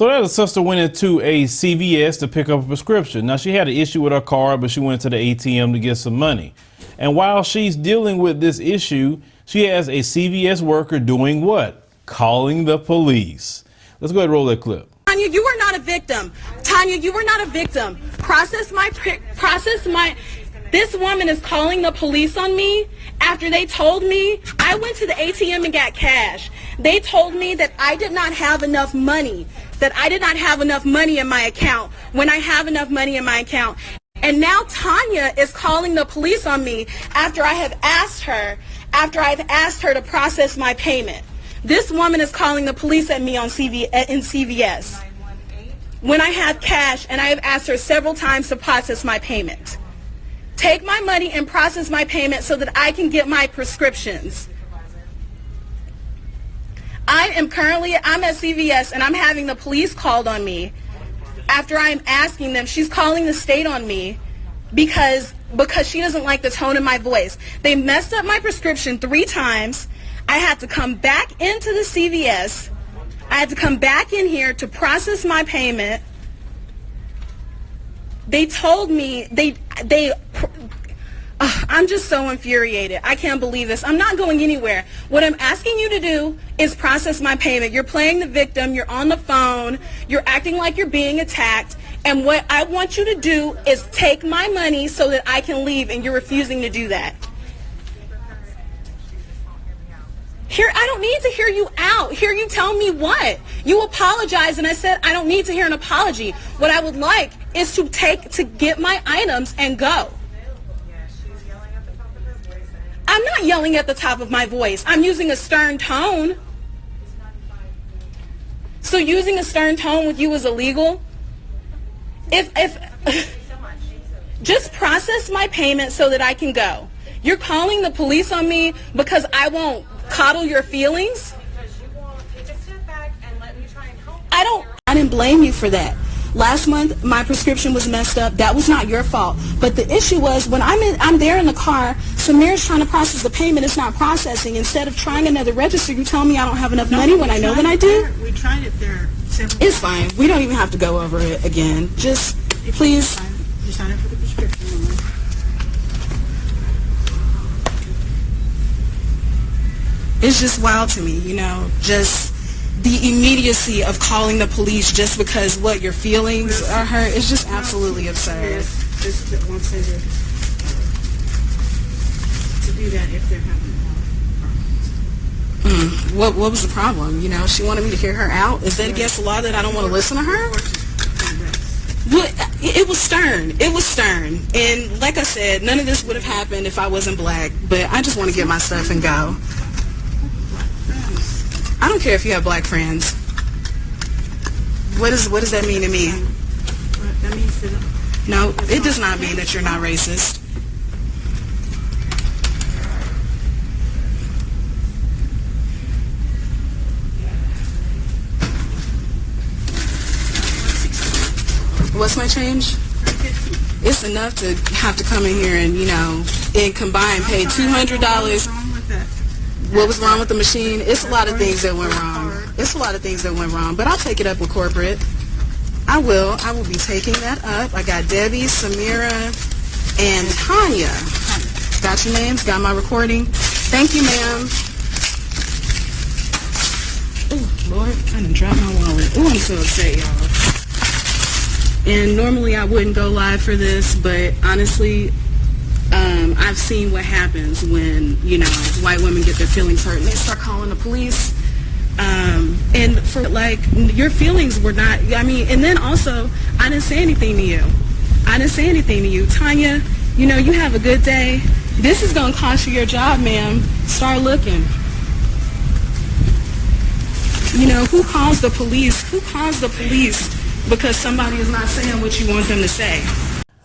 So that sister went into a CVS to pick up a prescription. Now she had an issue with her card, but she went to the ATM to get some money. And while she's dealing with this issue, she has a CVS worker doing what? Calling the police. Let's go ahead and roll that clip. Tanya, you are not a victim. Tanya, you are not a victim. This woman is calling the police on me after they told me I went to the ATM and got cash. They told me that I did not have enough money, in my account when I have enough money in my account. And now Tanya is calling the police on me after I've asked her to process my payment. This woman is calling the police at me in CVS when I have cash, and I have asked her several times to process my payment. Take my money and process my payment so that I can get my prescriptions. I'm at CVS and I'm having the police called on me after I'm asking them. She's calling the state on me because she doesn't like the tone of my voice. They messed up my prescription 3 times. I had to come back into the CVS. I had to come back in here to process my payment. They told me, I'm just so infuriated. I can't believe this. I'm not going anywhere. What I'm asking you to do is process my payment. You're playing the victim. You're on the phone. You're acting like you're being attacked. And what I want you to do is take my money so that I can leave, and you're refusing to do that. I don't need to hear you out. Hear you tell me what? You apologize, and I said I don't need to hear an apology. What I would like is to get my items and go. I'm not yelling at the top of my voice. I'm using a stern tone. So using a stern tone with you is illegal? Just process my payment so that I can go. You're calling the police on me because I won't coddle your feelings? I didn't blame you for that. Last month, my prescription was messed up. That was not your fault. But the issue was when I'm there in the car, Samir's trying to process the payment. It's not processing. Instead of trying another register, you tell me I don't have enough money when I know that I do? We tried it there. It's fine. We don't even have to go over it again. Just, please. You sign up for the prescription. It's just wild to me, just the immediacy of calling the police just because your feelings are hurt. It's just absolutely absurd. Yes, this won't say that to do that if they're having problems. What was the problem? She wanted me to hear her out. Is that against the law that I don't want to listen to her? Well, it was stern. It was stern. And like I said, none of this would have happened if I wasn't black. But I just want to get my stuff and go. I don't care if you have black friends. What does that mean to me? That means that no, it does not mean that you're not racist. What's my change? It's enough to have to come in here and and combine pay $200. What was wrong with the machine? It's a lot of things that went wrong. But I'll take it up with corporate. I will be taking that up. I got Debbie, Samira, and Tanya. Got your names? Got my recording? Thank you, ma'am. Oh, Lord, I done dropped my wallet. Oh, I'm so upset, y'all. And normally I wouldn't go live for this, but honestly, I've seen what happens when, white women get their feelings hurt and they start calling the police. And for your feelings were not, and then also, I didn't say anything to you. Tanya, you have a good day. This is going to cost you your job, ma'am. Start looking. Who calls the police? Because somebody is not saying what you want them to say.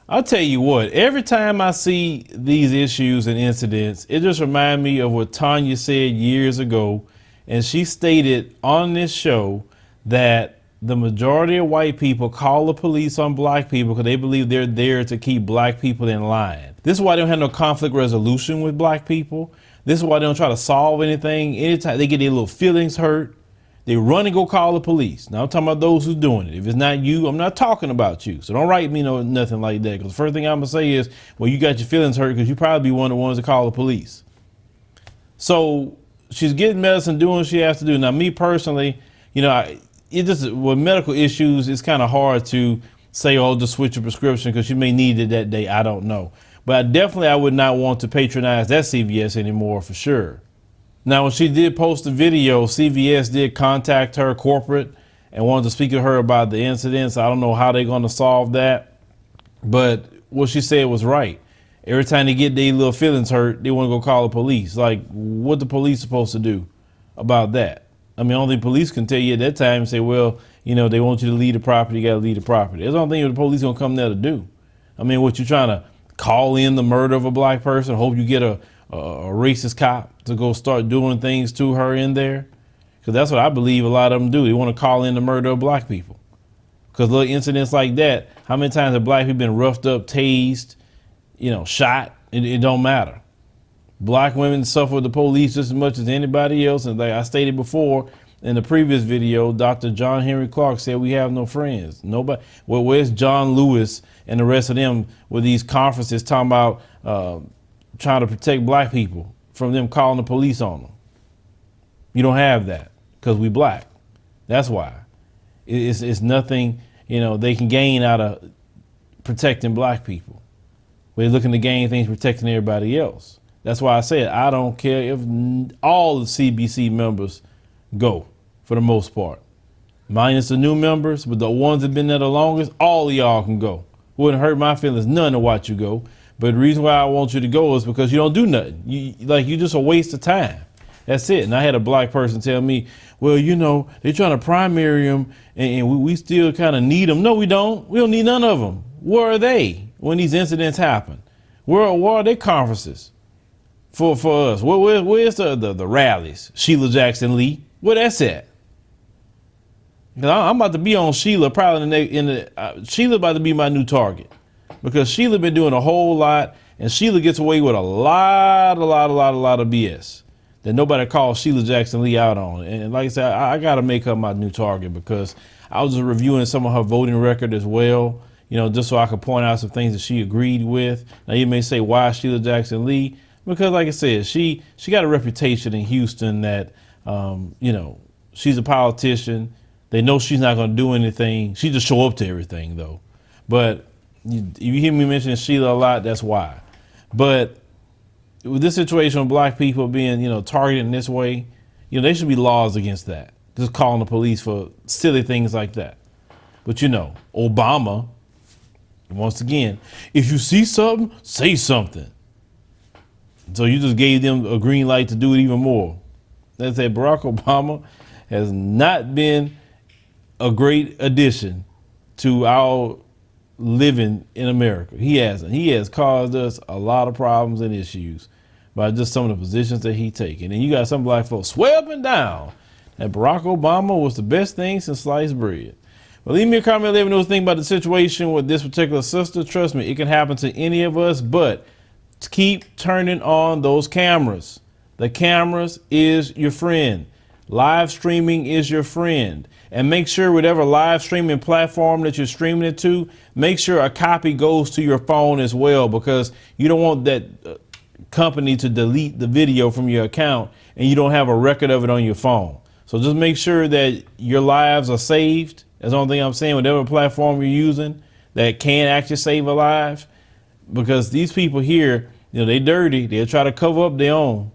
I'll tell you what, every time I see these issues and incidents, it just reminds me of what Tanya said years ago. And she stated on this show that the majority of white people call the police on black people because they believe they're there to keep black people in line. This is why they don't have no conflict resolution with black people. This is why they don't try to solve anything. Anytime they get their little feelings hurt, they run and go call the police. Now I'm talking about those who's doing it. If it's not you, I'm not talking about you. So don't write me nothing like that. Because the first thing I'm gonna say is, well, you got your feelings hurt because you probably be one of the ones that call the police. So she's getting medicine, doing what she has to do. Now, me personally, it just with medical issues, it's kind of hard to say, oh, just switch your prescription because you may need it that day. I don't know. But I would not want to patronize that CVS anymore for sure. Now, when she did post the video, CVS did contact her corporate and wanted to speak to her about the incidents. I don't know how they're going to solve that. But what she said was right. Every time they get their little feelings hurt, they want to go call the police. Like, what the police supposed to do about that? I mean, only police can tell you at that time and say, well, they want you to leave the property, you got to leave the property. That's the only thing the police going to come there to do. I mean, what, you trying to call in the murder of a black person, hope you get a racist cop to go start doing things to her in there? Because that's what I believe a lot of them do. They want to call in the murder of black people. Because little incidents like that, how many times have black people been roughed up, tased, shot? It don't matter. Black women suffer with the police just as much as anybody else. And like I stated before in the previous video, Dr. John Henry Clark said we have no friends. Nobody. Well, where's John Lewis and the rest of them with these conferences talking about trying to protect black people from them calling the police on them? You don't have that because we black. That's why. It's nothing, they can gain out of protecting black people. We're looking to gain things protecting everybody else. That's why I said I don't care if all the CBC members go, for the most part. Minus the new members, but the ones that have been there the longest, all of y'all can go. Wouldn't hurt my feelings none to watch you go. But the reason why I want you to go is because you don't do nothing. You just a waste of time. That's it. And I had a black person tell me, well, they're trying to primary them and we still kind of need them. No, we don't. We don't need none of them. Where are they when these incidents happen? Where are their conferences for us? Where's the rallies? Sheila Jackson Lee, where that's at? Because I'm about to be on Sheila probably Sheila about to be my new target because Sheila been doing a whole lot and Sheila gets away with a lot of BS that nobody calls Sheila Jackson Lee out on. And like I said, I got to make her my new target because I was just reviewing some of her voting record as well, just so I could point out some things that she agreed with. Now you may say, why Sheila Jackson Lee? Because like I said, she got a reputation in Houston that, she's a politician. They know she's not going to do anything. She just show up to everything though. But you hear me mention Sheila a lot, that's why. But with this situation of black people being, targeted in this way, there should be laws against that. Just calling the police for silly things like that. But Obama, once again, if you see something, say something. So you just gave them a green light to do it even more. That's that Barack Obama has not been a great addition to our living in America. He hasn't. He has caused us a lot of problems and issues by just some of the positions that he taken. And you got some black folks swear up and down that Barack Obama was the best thing since sliced bread. Well, leave me a comment, let me know what you think about the situation with this particular sister. Trust me, it can happen to any of us, but keep turning on those cameras. The cameras is your friend. Live streaming is your friend. And make sure whatever live streaming platform that you're streaming it to, make sure a copy goes to your phone as well, because you don't want that company to delete the video from your account and you don't have a record of it on your phone. So just make sure that your lives are saved. That's the only thing I'm saying, whatever platform you're using that can actually save a life, because these people here, they dirty. They'll try to cover up their own.